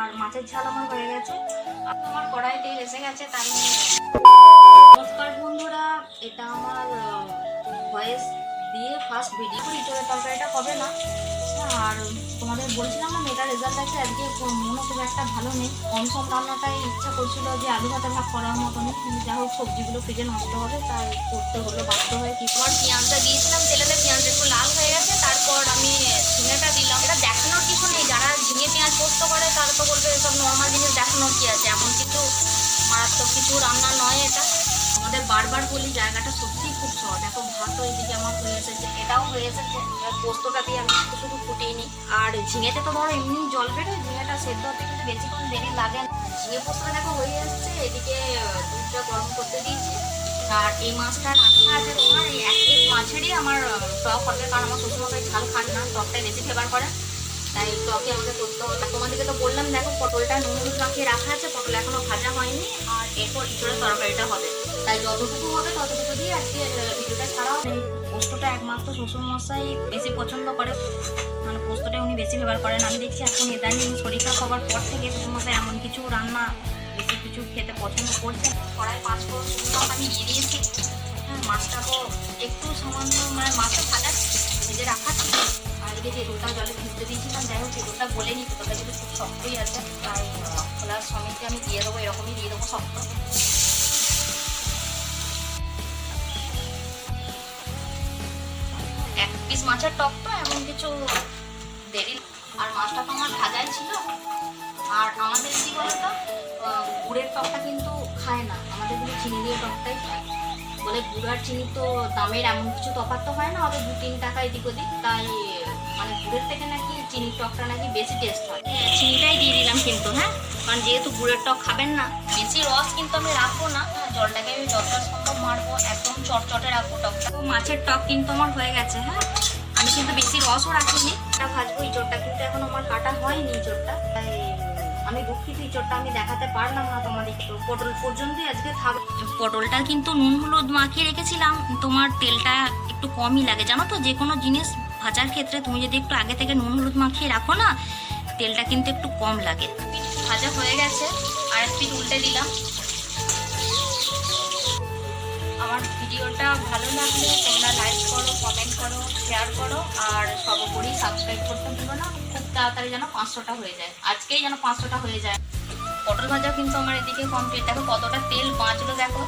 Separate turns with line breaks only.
আর মাছের ঝাল আমার হয়ে গেছে। আমার কড়াই তেল এসে গেছে। তার নমস্কার বন্ধুরা, এটা আমার ভয়েস দিয়ে ফার্স্ট ভিডিও। ইঁচড়ের তরকারিটা হবে না। আর তোমাদের বলছিলাম না মেয়েটার রেজাল্ট আছে, আজকে মনে খুব একটা ভালো নেই। কম সব রান্নাটাই ইচ্ছা করছিল যে আলু ভাতে ভাগ করার মতনই, কিন্তু যা হোক সবজিগুলো ফ্রিজে নষ্ট হবে তাই করতে হলো বাধ্য হয়ে। কি তোমার পেঁয়াজটা দিয়েছিলাম তেলেতে, পেঁয়াজটা একটু লাল হয়ে গেছে। তারপর আমি ঝিঙেটা দিলাম। এটা দেখানোর কিছু নেই, যারা ঝিঙে পেঁয়াজ পোস্ত করে তারা তো বলবে এসব নর্মাল জিনিস দেখানোর কি আছে, এমন কিছু মারাত্মক কিছু রান্না নয় এটা। আমাদের বারবার বলি জায়গাটা সত্যিই খুব সহজ। দেখো ভাতও এইদিকে আমার হয়ে এসেছে, এটাও হয়ে এসেছে। পোস্তটা দিয়ে আমি শুধু ফুটিয়ে নিই। আর ঝিঙেতে তো ধরো এমনি জল বেরোয়, ঝিঙেটা সেদ্ধ হতে কিন্তু বেশিক্ষণ দেরি লাগে না। ঝিঙে পোস্তটা দেখো হয়ে এসছে, এদিকে দুধটা গরম করতে দিয়েছি। আর এই মাছটা রাখা আছে তোমার এই এক পিস মাছেরই আমার টক হবে, কারণ আমার শ্বশুরমশাই ঝাল খান না, টকটাই বেশি ফেভার করে, তাই টকে আমাকে করতে হবে। তোমাদেরকে তো বললাম দেখো পটলটা নুন হলুদ মাখিয়ে রাখা আছে, পটল এখনো ভাজা হয়নি। আর এরপর ইঁচড়ের তরকারিটা হবে, তাই যতটুকু হবে ততটুকু দিয়ে আজকে ভিডিওটা ছাড়াও। এই পোস্তটা একমাত্র শ্বশুরমশাই বেশি পছন্দ করে, মানে পোস্তটা উনি বেশি ব্যবহার করেন। আমি দেখছি এখন ইদানিং শরীর খারাপ হওয়ার পর থেকে শ্বশুরমশাই এমন কিছু রান্না বেশি কিছু খেতে পছন্দ করছে। কড়াই 5 ফোড়ন শুকনো আমি দিয়ে দিয়েছি। হ্যাঁ, মাছটাকে একটু সামান্য মানে মাছটা ভাজা ভেজে রাখা ছিল। আর এদিকে তেঁতুলটা জলে ভিজতে দিয়েছিলাম, যাই হোক তেঁতুলটা বলে নিই, তেঁতুলটা কিন্তু খুব শক্তই আছে, তাই খোলার সমেতে আমি দিয়ে দেবো, এরকমই দিয়ে দেবো শক্ত। এক পিস মাছের টক তো এমন কিছু দেরি। আর মাছটা তো আমার ভাজাই ছিল। আর আমাদের কি বলতো, গুড়ের টকটা কিন্তু খায় না, আমাদের কিন্তু চিনি দিয়ে টকটাই খায়। বলে গুড় আর চিনি তো দামের এমন কিছু তফাৎ তো হয় না, হবে 2-3 টাকা এদিক ওদিক, তাই মানে গুড়ের থেকে নাকি চিনির টকটা নাকি বেশি টেস্ট হয়। চিনিটাই দিয়ে দিলাম কিন্তু, হ্যাঁ, কারণ যেহেতু গুড়ের টক খাবেন না। বেশি রস কিন্তু আমি রাখবো না, জলটাকে আমি যতটা সম্ভব মারবো, একদম চটচটে রাখবো টকটা। মাছের টক কিন্তু আমার হয়ে গেছে। হ্যাঁ, আমি কিন্তু বেশি রসও রাখিনি। এটা ভাজবো, ইঁচড়টা কিন্তু এখন আমার কাটা হয়নি ইঁচড়টা, তাই আমি দুঃখিত ইঁচড়টা আমি দেখাতে পারলাম না তোমাদের। তো পটল পর্যন্তই আজকে থাকবে। পটলটা কিন্তু নুন হলুদ মাখিয়ে রেখেছিলাম। তোমার তেলটা একটু কমই লাগে জানো তো, যে কোনো জিনিস ভাজার ক্ষেত্রে তুমি যদি একটু আগে থেকে নুন হলুদ মাখিয়ে রাখো না, তেলটা কিন্তু একটু কম লাগে। ভাজা হয়ে গেছে, আর এক পিঠ উল্টে দিলাম। আমার ভিডিওটা ভালো লাগলে তোমরা লাইক করো, কমেন্ট করো, শেয়ার করো, আর সর্বোপরি সাবস্ক্রাইব করতে ভুলো না। খুব তাড়াতাড়ি যেন 500টা হয়ে যায়, আজকেই যেন 500টা হয়ে যায়। পটল ভাজা কিন্তু আমার এদিকে কমপ্লিট। দেখো কতটা তেল বাঁচলো, দেখো